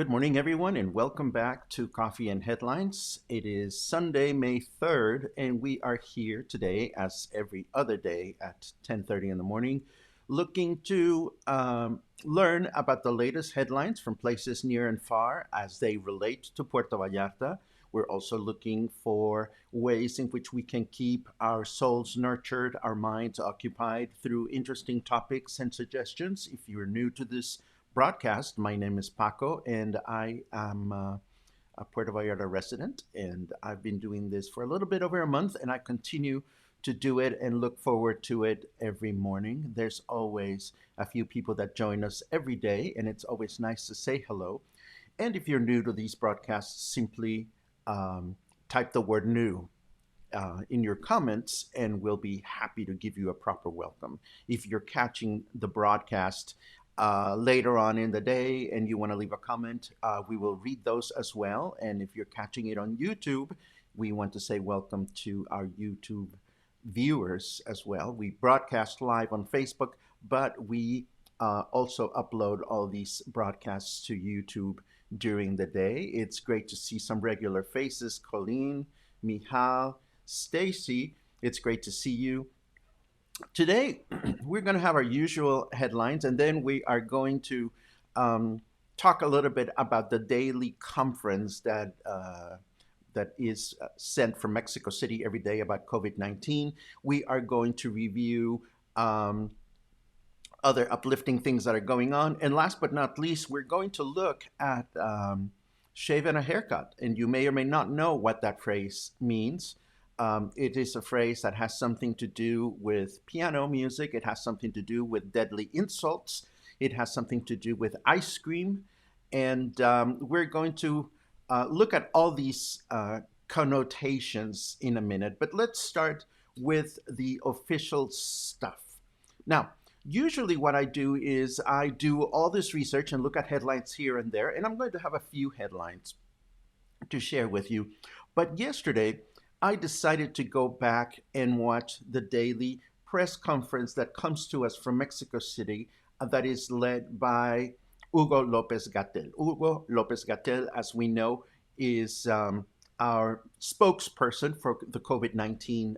Good morning, everyone, and welcome back to Coffee and Headlines. It is Sunday, May 3rd, and we are here today, as every other day, at 10:30 in the morning, looking to learn about the latest headlines from places near and far as they relate to Puerto Vallarta. We're also looking for ways in which we can keep our souls nurtured, our minds occupied through interesting topics and suggestions. If you're new to this broadcast, my name is Paco, and I am a Puerto Vallarta resident, and I've been doing this for a little bit over a month, and I continue to do it and look forward to it every morning. There's always a few people that join us every day, and it's always nice to say hello. And if you're new to these broadcasts, simply type the word new in your comments, and we'll be happy to give you a proper welcome. If you're catching the broadcast later on in the day and you want to leave a comment, we will read those as well. And if you're catching it on YouTube, we want to say welcome to our YouTube viewers as well. We broadcast live on Facebook, but we also upload all these broadcasts to YouTube during the day. It's great to see some regular faces: Colleen, Mihal, Stacy. It's great to see you. Today, we're going to have our usual headlines, and then we are going to talk a little bit about the daily conference that is sent from Mexico City every day about COVID-19. We are going to review other uplifting things that are going on. And last but not least, we're going to look at shave and a haircut. And you may or may not know what that phrase means. It is a phrase that has something to do with piano music. It has something to do with deadly insults. It has something to do with ice cream. And we're going to look at all these connotations in a minute. But let's start with the official stuff. Now, usually what I do is I do all this research and look at headlines here and there. And I'm going to have a few headlines to share with you. But yesterday, I decided to go back and watch the daily press conference that comes to us from Mexico City that is led by Hugo Lopez-Gatell. Hugo Lopez-Gatell, as we know, is our spokesperson for the COVID-19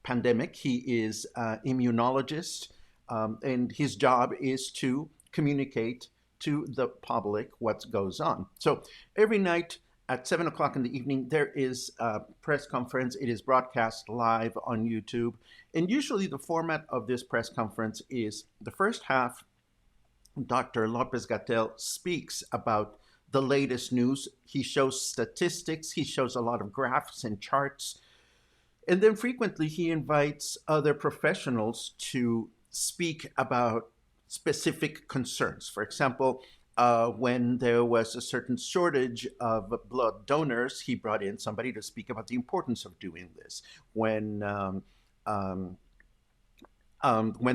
pandemic. He is an immunologist, and his job is to communicate to the public what goes on. So every night, at 7 o'clock in the evening, there is a press conference. It is broadcast live on YouTube. And usually the format of this press conference is the first half, Dr. Lopez-Gatell speaks about the latest news. He shows statistics. He shows a lot of graphs and charts. And then frequently he invites other professionals to speak about specific concerns. For example, when there was a certain shortage of blood donors, he brought in somebody to speak about the importance of doing this. When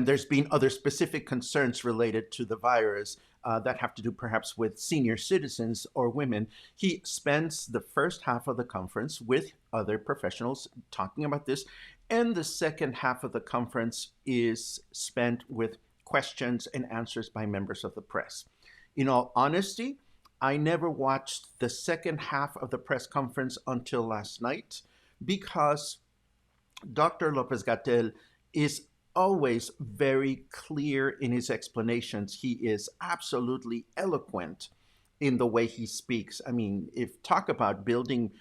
there's been other specific concerns related to the virus that have to do perhaps with senior citizens or women, he spends the first half of the conference with other professionals talking about this. And the second half of the conference is spent with questions and answers by members of the press. In all honesty, I never watched the second half of the press conference until last night because Dr. Lopez-Gatell is always very clear in his explanations. He is absolutely eloquent in the way he speaks. I mean, if talk about building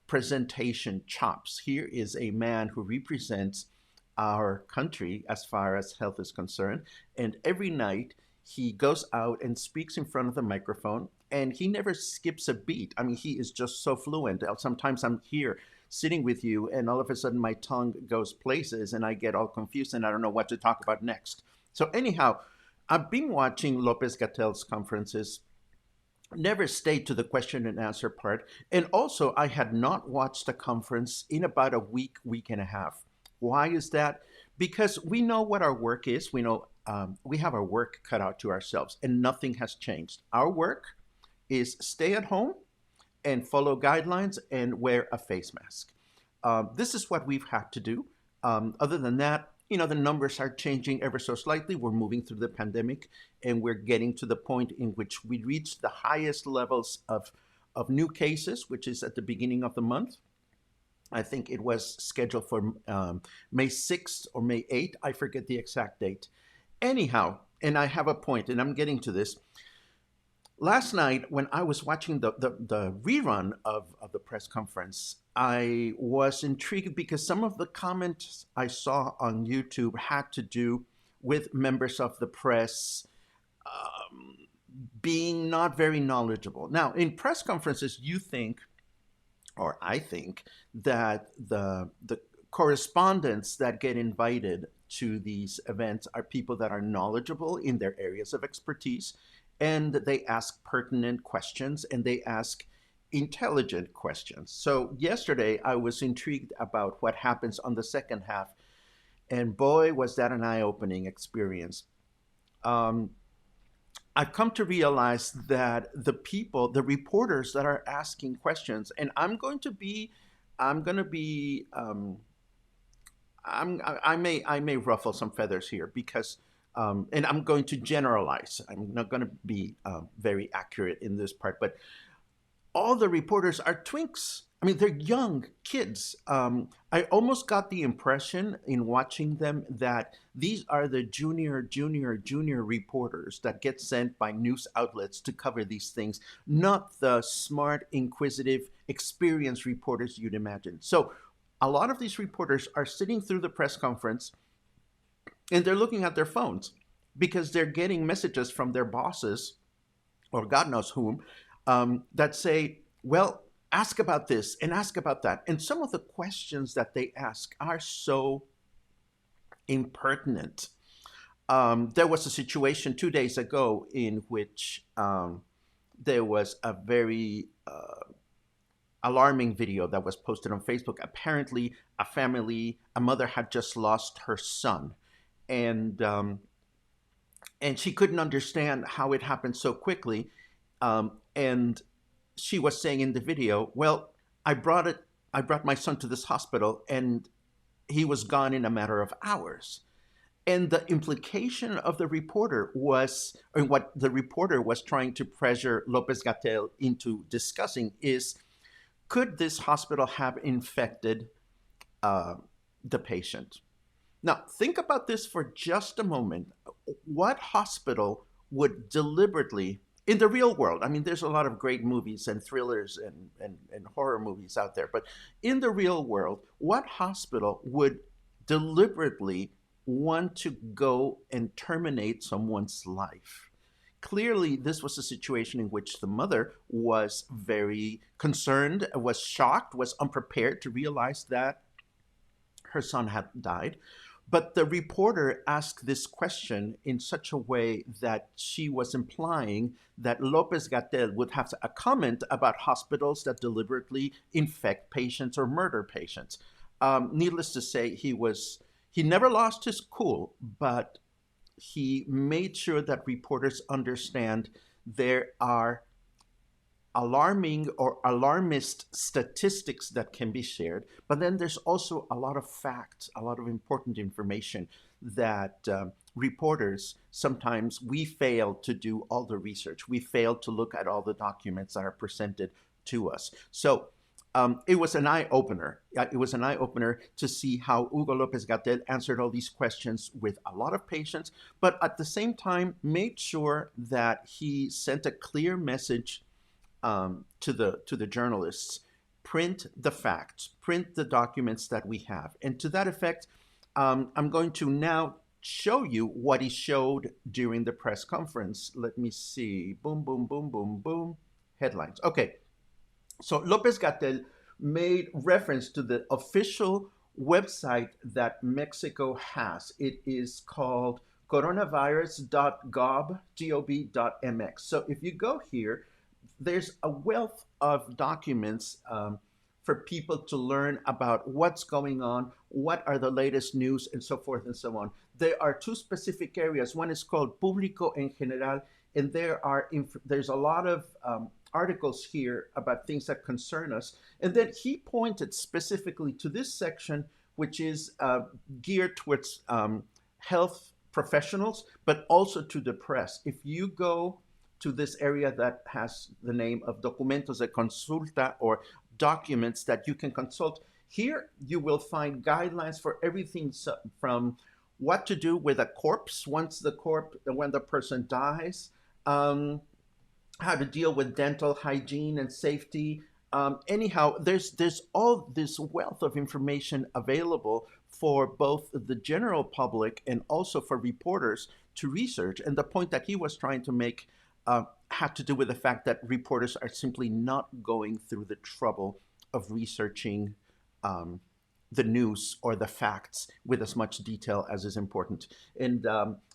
presentation chops, here is a man who represents our country as far as health is concerned. And every night, he goes out and speaks in front of the microphone, and he never skips a beat. I mean, he is just so fluent. Sometimes I'm here sitting with you, and all of a sudden my tongue goes places, and I get all confused, and I don't know what to talk about next. So anyhow, I've been watching Lopez-Gatell's conferences, never stayed to the question and answer part, and also I had not watched a conference in about a week, week and a half. Why is that? Because we know what our work is. We know we have our work cut out to ourselves, and nothing has changed. Our work is stay at home and follow guidelines and wear a face mask. This is what we've had to do. Other than that, the numbers are changing ever so slightly. We're moving through the pandemic, and we're getting to the point in which we reach the highest levels of new cases, which is at the beginning of the month. I think it was scheduled for May 6th or May 8th. I forget the exact date. Anyhow, and I have a point, and I'm getting to this. Last night, when I was watching the rerun of the press conference, I was intrigued because some of the comments I saw on YouTube had to do with members of the press being not very knowledgeable. Now, in press conferences, you think, or I think, that the correspondents that get invited to these events are people that are knowledgeable in their areas of expertise, and they ask pertinent questions and they ask intelligent questions. So yesterday I was intrigued about what happens on the second half, and boy, was that an eye-opening experience. Um, I've come to realize that the reporters that are asking questions, and I'm going to be, I may ruffle some feathers here because, and I'm going to generalize. I'm not going to be very accurate in this part, but all the reporters are twinks. I mean, they're young kids. I almost got the impression in watching them that these are the junior reporters that get sent by news outlets to cover these things, not the smart, inquisitive, experienced reporters you'd imagine. So a lot of these reporters are sitting through the press conference and they're looking at their phones because they're getting messages from their bosses or God knows whom that say, well, ask about this and ask about that. And some of the questions that they ask are so impertinent. There was a situation 2 days ago in which there was a very alarming video that was posted on Facebook. Apparently, a mother had just lost her son, and she couldn't understand how it happened so quickly. And she was saying in the video, well, I brought my son to this hospital and he was gone in a matter of hours. And the implication of the reporter was, or what the reporter was trying to pressure Lopez Gatell into discussing is, could this hospital have infected the patient? Now, think about this for just a moment. What hospital would deliberately, in the real world, I mean, there's a lot of great movies and thrillers and horror movies out there, but in the real world, what hospital would deliberately want to go and terminate someone's life? Clearly, this was a situation in which the mother was very concerned, was shocked, was unprepared to realize that her son had died. But the reporter asked this question in such a way that she was implying that Lopez Gatell would have a comment about hospitals that deliberately infect patients or murder patients. Needless to say, he never lost his cool, but he made sure that reporters understand there are alarming or alarmist statistics that can be shared, but then there's also a lot of facts, a lot of important information that reporters, sometimes we fail to do all the research. We fail to look at all the documents that are presented to us. So it was an eye-opener. It was an eye-opener to see how Hugo Lopez Gatell answered all these questions with a lot of patience, but at the same time made sure that he sent a clear message to the journalists: print the facts, print the documents that we have. And to that effect, I'm going to now show you what he showed during the press conference. Let me see. Boom, boom, boom, boom, boom. Headlines. Okay. So Lopez Gatell made reference to the official website that Mexico has. It is called coronavirus.gov.mx. So if you go here, there's a wealth of documents for people to learn about what's going on, what are the latest news, and so forth and so on. There are two specific areas. One is called Público en General, and there's a lot of articles here about things that concern us. And then he pointed specifically to this section, which is geared towards health professionals, but also to the press. If you go to this area that has the name of Documentos de Consulta, or documents that you can consult, here you will find guidelines for everything from what to do with a corpse when the person dies, um, how to deal with dental hygiene and safety. Anyhow, there's all this wealth of information available for both the general public and also for reporters to research. And the point that he was trying to make had to do with the fact that reporters are simply not going through the trouble of researching um, the news or the facts with as much detail as is important. And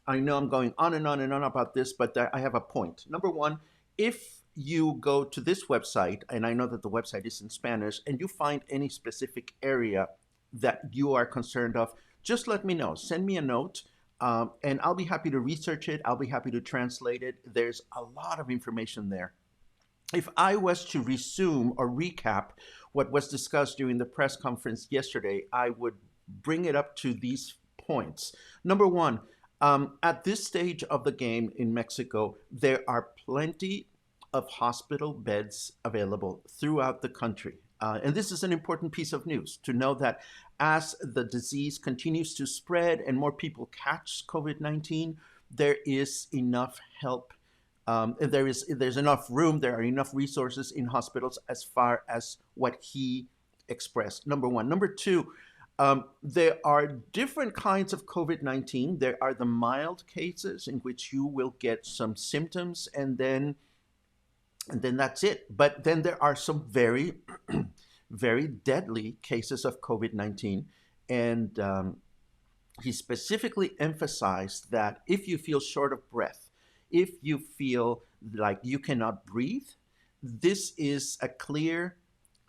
I know I'm going on and on and on about this, but I have a point. Number one, if you go to this website, and I know that the website is in Spanish, and you find any specific area that you are concerned of, just let me know. Send me a note, and I'll be happy to research it. I'll be happy to translate it. There's a lot of information there. If I was to resume or recap what was discussed during the press conference yesterday, I would bring it up to these points. Number one, at this stage of the game in Mexico, there are plenty of hospital beds available throughout the country. And this is an important piece of news to know that as the disease continues to spread and more people catch COVID-19, there is enough help. There's enough room. There are enough resources in hospitals as far as what he expressed. Number one. Number two, there are different kinds of COVID-19. There are the mild cases in which you will get some symptoms and then that's it. But then there are some very, very deadly cases of COVID-19. And he specifically emphasized that if you feel short of breath, if you feel like you cannot breathe, this is a clear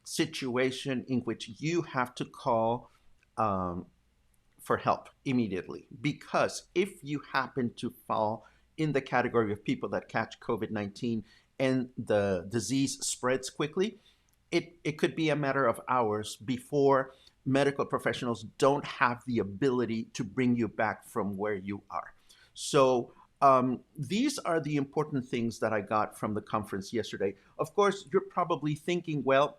situation in which you have to call for help immediately. Because if you happen to fall in the category of people that catch COVID-19 and the disease spreads quickly, it could be a matter of hours before medical professionals don't have the ability to bring you back from where you are. So these are the important things that I got from the conference yesterday. Of course, you're probably thinking, well,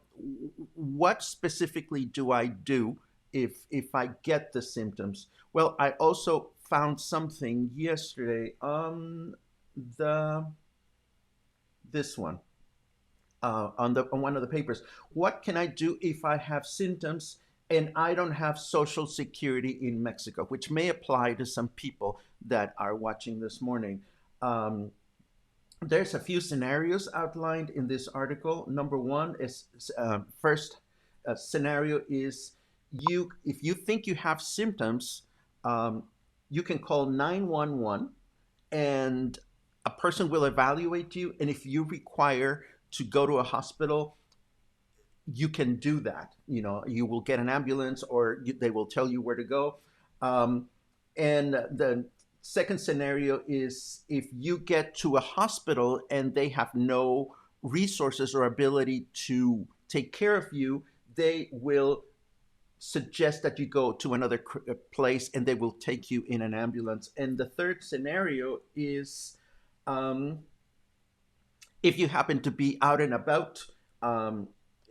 what specifically do I do if I get the symptoms? Well, I also found something yesterday on this one on one of the papers. What can I do if I have symptoms and I don't have Social Security in Mexico, which may apply to some people that are watching this morning. There's a few scenarios outlined in this article. Number one is first scenario is if you think you have symptoms, you can call 911 and a person will evaluate you. And if you require to go to a hospital, you can do that. You know, you will get an ambulance or they will tell you where to go. And the second scenario is if you get to a hospital and they have no resources or ability to take care of you, they will suggest that you go to another place and they will take you in an ambulance. And the third scenario is if you happen to be out and about,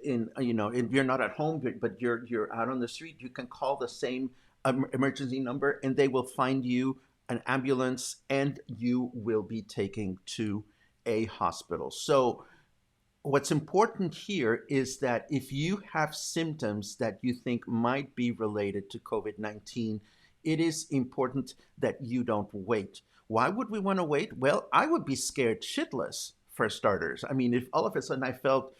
if you're not at home but you're out on the street, you can call the same emergency number and they will find you an ambulance and you will be taken to a hospital. So what's important here is that if you have symptoms that you think might be related to COVID-19, it is important that you don't wait. Why would we want to wait? Well, I would be scared shitless, for starters. I mean, if all of a sudden I felt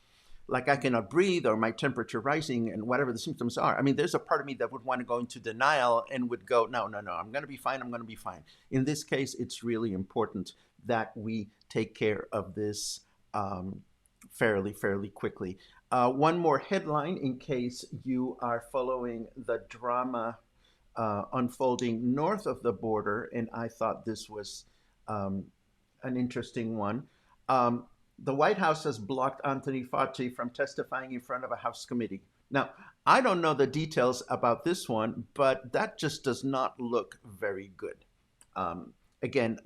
like I cannot breathe or my temperature rising and whatever the symptoms are, I mean, there's a part of me that would want to go into denial and would go, no, I'm going to be fine. I'm going to be fine. In this case, it's really important that we take care of this fairly quickly. One more headline in case you are following the drama unfolding north of the border, and I thought this was an interesting one. The White House has blocked Anthony Fauci from testifying in front of a House committee. Now, I don't know the details about this one, but that just does not look very good. Again,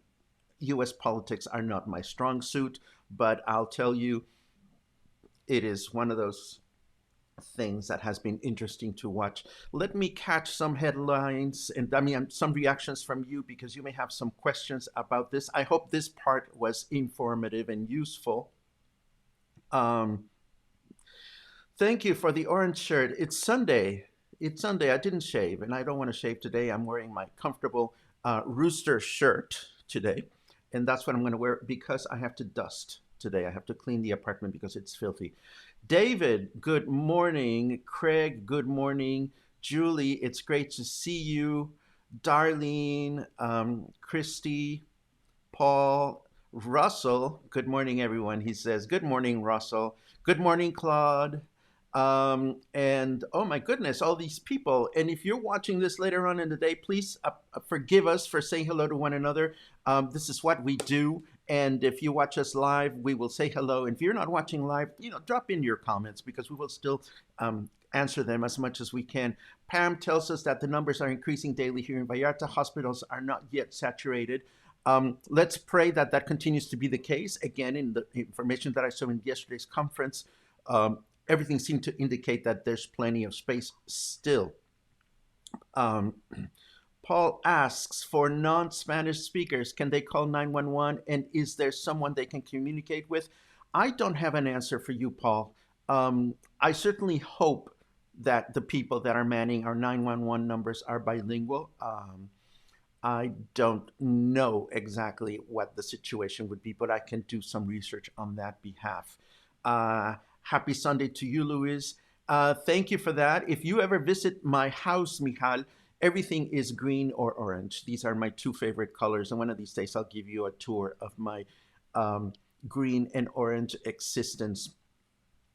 US politics are not my strong suit, but I'll tell you, it is one of those things that has been interesting to watch. Let me catch some headlines and I mean some reactions from you because you may have some questions about this. I hope this part was informative and useful. Um, Thank you for the orange shirt. It's Sunday. It's Sunday. I didn't shave, and I don't want to shave today. I'm wearing my comfortable rooster shirt today, and that's what I'm going to wear because I have to dust today. I have to clean the apartment because it's filthy. David, good morning. Craig, good morning. Julie, it's great to see you. Darlene, Christy, Paul, Russell, good morning, everyone. He says, good morning, Russell. Good morning, Claude. And oh my goodness, all these people. And if you're watching this later on in the day, please forgive us for saying hello to one another. This is what we do. And if you watch us live, we will say hello. And if you're not watching live, drop in your comments because we will still answer them as much as we can. Pam tells us that the numbers are increasing daily here in Vallarta. Hospitals are not yet saturated. Let's pray that that continues to be the case. Again, in the information that I saw in yesterday's conference, everything seemed to indicate that there's plenty of space still. Um, Paul asks for non-Spanish speakers, can they call 911 and is there someone they can communicate with? I don't have an answer for you, Paul. I certainly hope that the people that are manning our 911 numbers are bilingual. I don't know exactly what the situation would be, but I can do some research on that behalf. Happy Sunday to you, Luis. Thank you for that. If you ever visit my house, Michal, everything is green or orange. These are my two favorite colors. And one of these days, I'll give you a tour of my green and orange existence.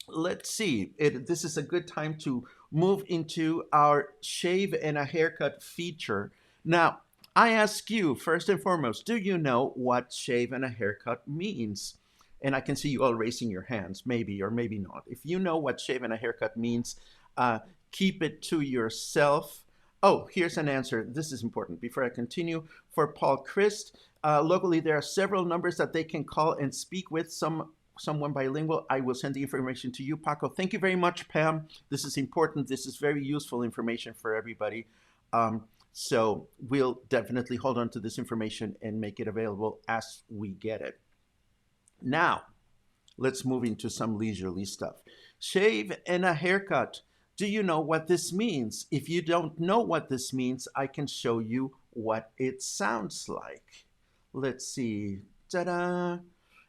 Let's see. This is a good time to move into our shave and a haircut feature. Now, I ask you, first and foremost, do you know what shave and a haircut means? And I can see you all raising your hands, maybe or maybe not. If you know what shave and a haircut means, keep it to yourself. Oh, here's an answer. This is important. Before I continue, for Paul Christ, locally there are several numbers that they can call and speak with someone bilingual. I will send the information to you, Paco. Thank you very much, Pam. This is important. This is very useful information for everybody. So we'll definitely hold on to this information and make it available as we get it. Now, let's move into some leisurely stuff. Shave and a haircut. Do you know what this means? If you don't know what this means, I can show you what it sounds like. Let's see. Ta-da!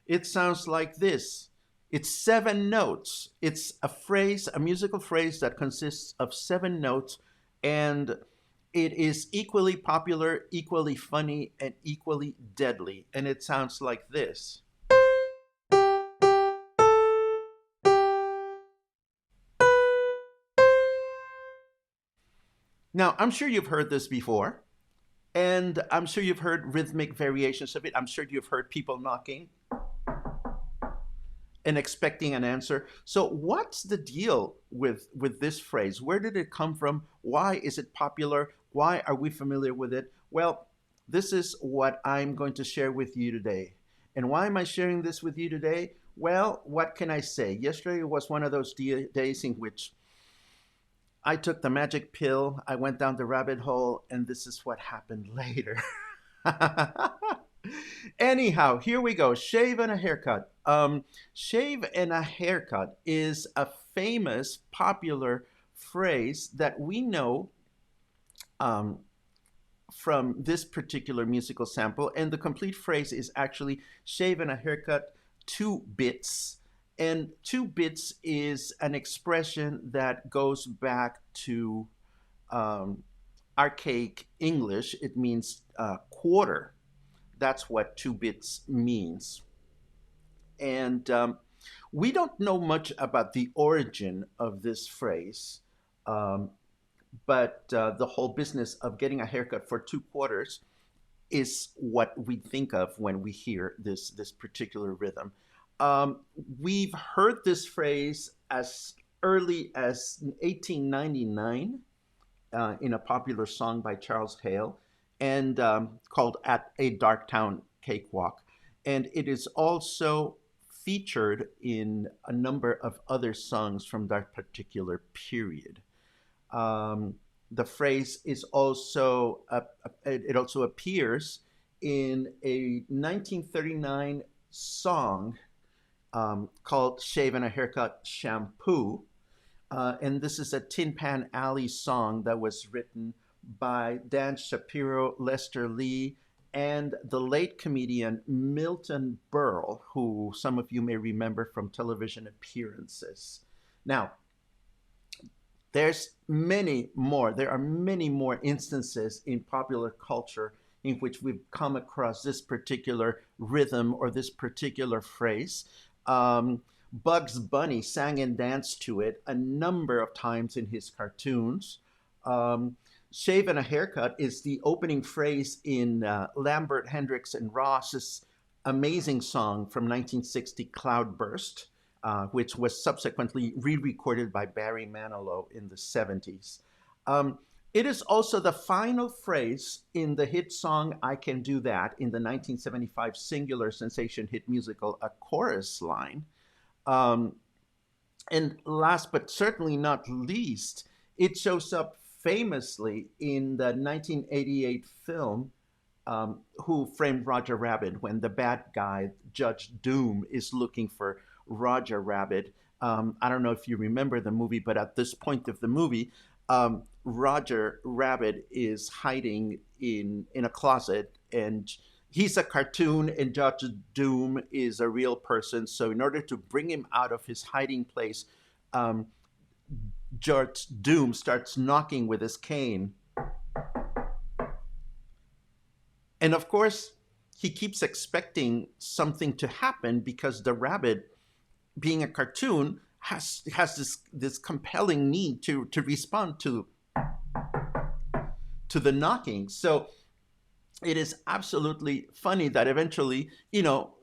It sounds like this. It's 7 notes. It's a phrase, a musical phrase that consists of 7 notes, and it is equally popular, equally funny, and equally deadly. And it sounds like this. Now, I'm sure you've heard this before, and I'm sure you've heard rhythmic variations of it. I'm sure you've heard people knocking and expecting an answer. So what's the deal with this phrase? Where did it come from? Why is it popular? Why are we familiar with it? Well, this is what I'm going to share with you today. And why am I sharing this with you today? Well, what can I say? Yesterday was one of those days in which I took the magic pill, I went down the rabbit hole, and this is what happened later. Anyhow, here we go. Shave and a haircut. Shave and a haircut is a famous, popular phrase that we know from this particular musical sample. And the complete phrase is actually shave and a haircut, 2 bits. And 2 bits is an expression that goes back to archaic English. It means quarter. That's what 2 bits means. And we don't know much about the origin of this phrase, but the whole business of getting a haircut for 2 quarters is what we think of when we hear this particular rhythm. We've heard this phrase as early as 1899 in a popular song by Charles Hale and called At a Darktown Cakewalk. And it is also featured in a number of other songs from that particular period. Um, the phrase is also it also appears in a 1939 song called "Shave and a Haircut-Shampoo," and this is a Tin Pan Alley song that was written by Dan Shapiro, Lester Lee, and the late comedian Milton Berle, who some of you may remember from television appearances. Now, there are many more instances in popular culture in which we've come across this particular rhythm or this particular phrase. Bugs Bunny sang and danced to it a number of times in his cartoons. Um, Shave and a Haircut is the opening phrase in Lambert, Hendricks, and Ross's amazing song from 1960, Cloudburst, which was subsequently re-recorded by Barry Manilow in the 70s. Um, it is also the final phrase in the hit song I Can Do That in the 1975 singular sensation hit musical A Chorus Line. Um, and last but certainly not least, it shows up famously in the 1988 film Who Framed Roger Rabbit, when the bad guy, Judge Doom, is looking for Roger Rabbit. I don't know if you remember the movie, but at this point of the movie, Roger Rabbit is hiding in a closet, and he's a cartoon, and Judge Doom is a real person. So in order to bring him out of his hiding place, um, Judge Doom starts knocking with his cane. And of course, he keeps expecting something to happen because the rabbit, being a cartoon, has this compelling need to respond to the knocking. So it is absolutely funny that eventually,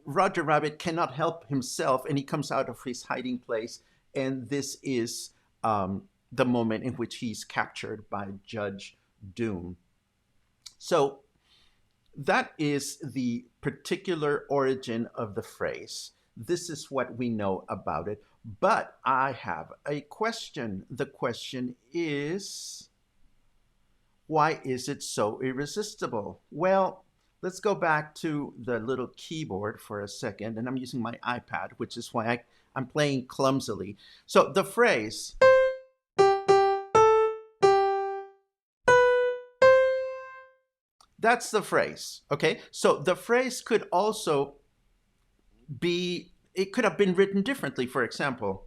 Roger Rabbit cannot help himself and he comes out of his hiding place. And this is the moment in which he's captured by Judge Doom. So that is the particular origin of the phrase. This is what we know about it. But I have a question. The question is, why is it so irresistible? Well, let's go back to the little keyboard for a second. And I'm using my iPad, which is why I'm playing clumsily. So the phrase, that's the phrase, okay? So the phrase could also it could have been written differently, for example.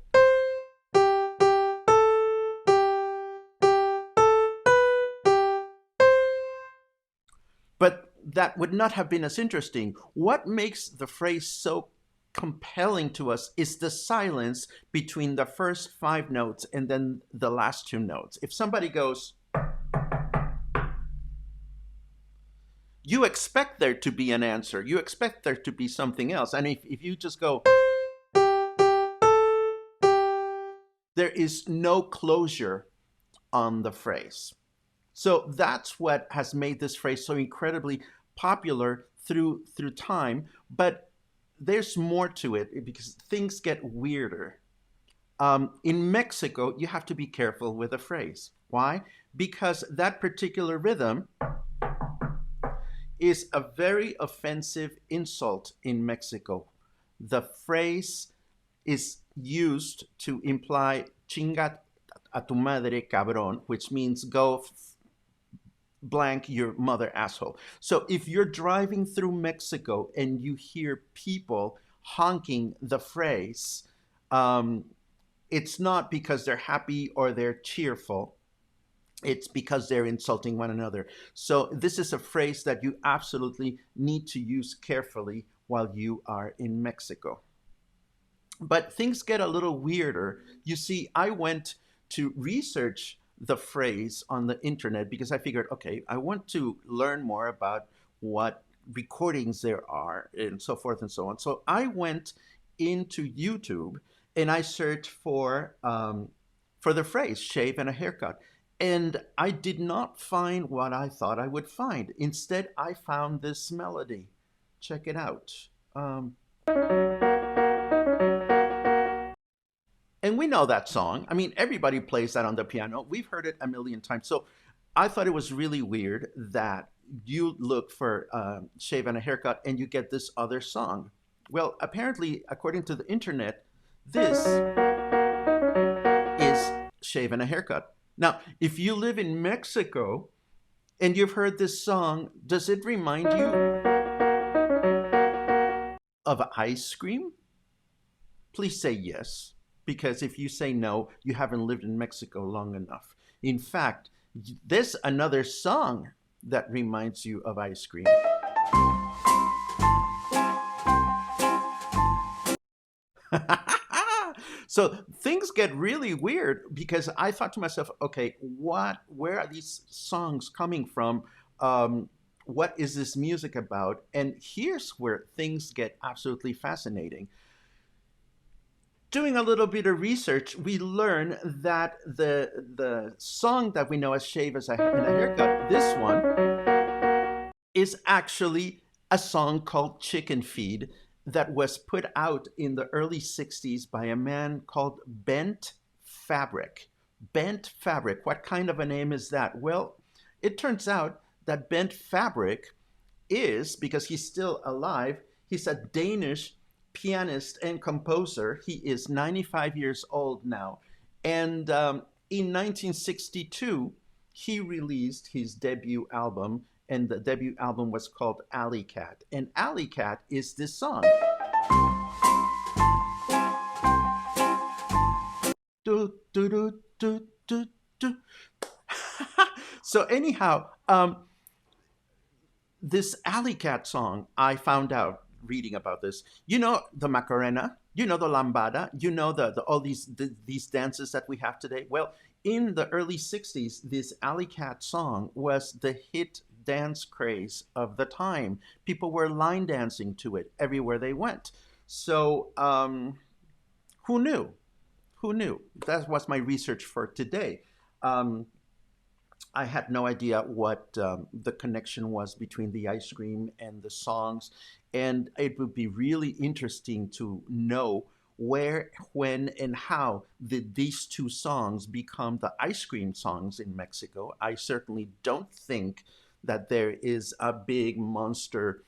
But that would not have been as interesting. What makes the phrase so compelling to us is the silence between the first 5 notes and then the last 2 notes. If somebody goes, you expect there to be an answer. You expect there to be something else. And if you just go, there is no closure on the phrase. So that's what has made this phrase so incredibly popular through time. But there's more to it because things get weirder. In Mexico, you have to be careful with a phrase. Why? Because that particular rhythm is a very offensive insult in Mexico. The phrase is used to imply chinga a tu madre cabrón, which means go blank your mother asshole. So if you're driving through Mexico and you hear people honking the phrase, it's not because they're happy or they're cheerful. It's because they're insulting one another. So this is a phrase that you absolutely need to use carefully while you are in Mexico. But things get a little weirder. You see, I went to research the phrase on the internet because I figured, okay, I want to learn more about what recordings there are and so forth and so on. So I went into YouTube and I searched for for the phrase shave and a haircut. And I did not find what I thought I would find. Instead, I found this melody. Check it out. Um, and we know that song. I mean, everybody plays that on the piano. We've heard it a million times. So I thought it was really weird that you look for shave and a haircut and you get this other song. Well, apparently, according to the internet, this is shave and a haircut. Now, if you live in Mexico and you've heard this song, does it remind you of ice cream? Please say yes, because if you say no, you haven't lived in Mexico long enough. In fact, there's another song that reminds you of ice cream. So things get really weird because I thought to myself, okay, where are these songs coming from? What is this music about? And here's where things get absolutely fascinating. Doing a little bit of research, we learn that the song that we know as "Shave as a, and a Haircut," this one, is actually a song called "Chicken Feed" that was put out in the early '60s by a man called Bent Fabric. Bent Fabric. What kind of a name is that? Well, it turns out that Bent Fabric is, because he's still alive, he's a Danish pianist and composer. He is 95 years old now. And in 1962, he released his debut album, and the debut album was called Alley Cat. And Alley Cat is this song. Do, do, do, do, do, do. So anyhow, this Alley Cat song, I found out reading about this. You know the Macarena, you know the Lambada, you know all these dances that we have today. Well, in the early '60s, this Alley Cat song was the hit dance craze of the time. People were line dancing to it everywhere they went. So who knew? Who knew? That was my research for today. I had no idea what the connection was between the ice cream and the songs. And it would be really interesting to know where, when, and how did these two songs become the ice cream songs in Mexico. I certainly don't think that there is a big monster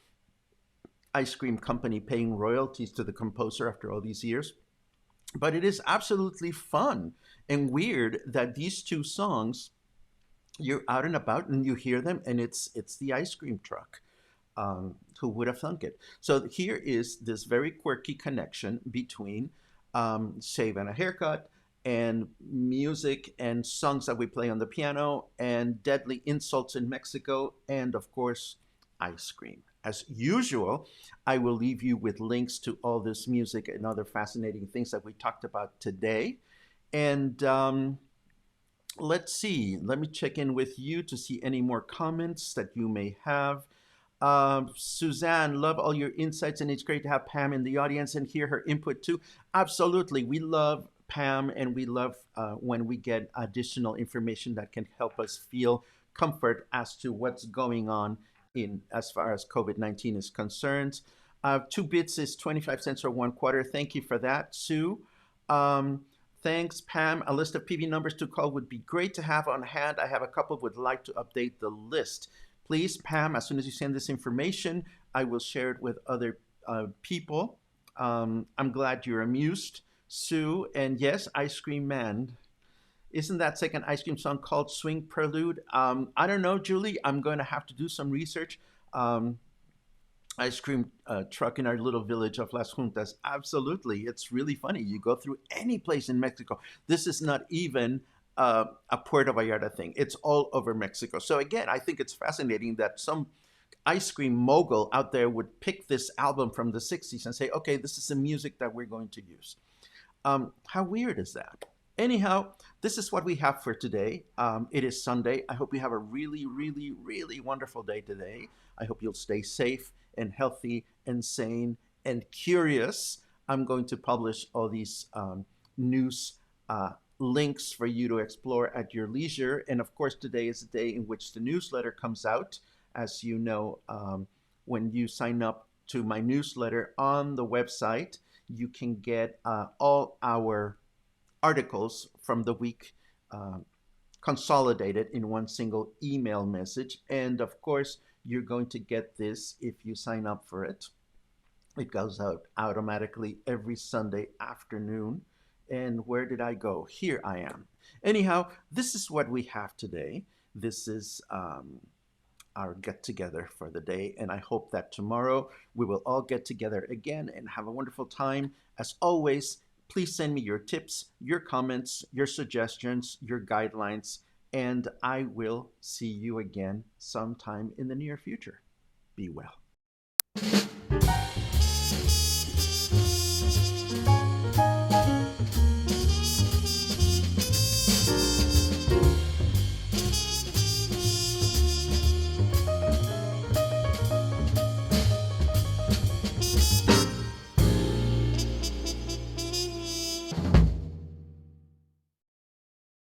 ice cream company paying royalties to the composer after all these years. But it is absolutely fun and weird that these two songs, you're out and about and you hear them, and it's the ice cream truck. Who would have thunk it? So here is this very quirky connection between shave and a haircut and music and songs that we play on the piano and deadly insults in Mexico and, of course, ice cream. As usual, I will leave you with links to all this music and other fascinating things that we talked about today. And let's see. Let me check in with you to see any more comments that you may have. Suzanne, love all your insights, and it's great to have Pam in the audience and hear her input too. Absolutely. We love Pam, and we love when we get additional information that can help us feel comfort as to what's going on in as far as COVID-19 is concerned. 2 bits is 25 cents or 1/4. Thank you for that, Sue. Thanks, Pam. A list of PV numbers to call would be great to have on hand. I have a couple would like to update the list. Please, Pam, as soon as you send this information, I will share it with other people. I'm glad you're amused, Sue. And yes, Ice Cream Man. Isn't that second ice cream song called Swing Prelude? I don't know, Julie. I'm going to have to do some research. Ice cream truck in our little village of Las Juntas. Absolutely. It's really funny. You go through any place in Mexico. This is not even a Puerto Vallarta thing. It's all over Mexico. So again, I think it's fascinating that some ice cream mogul out there would pick this album from the '60s and say, okay, this is the music that we're going to use. How weird is that? Anyhow, this is what we have for today. It is Sunday. I hope you have a really, really, really wonderful day today. I hope you'll stay safe and healthy and sane and curious. I'm going to publish all these news links for you to explore at your leisure. And of course, today is the day in which the newsletter comes out. As you know, when you sign up to my newsletter on the website, you can get all our articles from the week consolidated in one single email message. And of course, you're going to get this if you sign up for it. It goes out automatically every Sunday afternoon. And where did I go? Here I am. Anyhow, this is what we have today. This is our get together for the day. And I hope that tomorrow we will all get together again and have a wonderful time. As always, please send me your tips, your comments, your suggestions, your guidelines, and I will see you again sometime in the near future. Be well.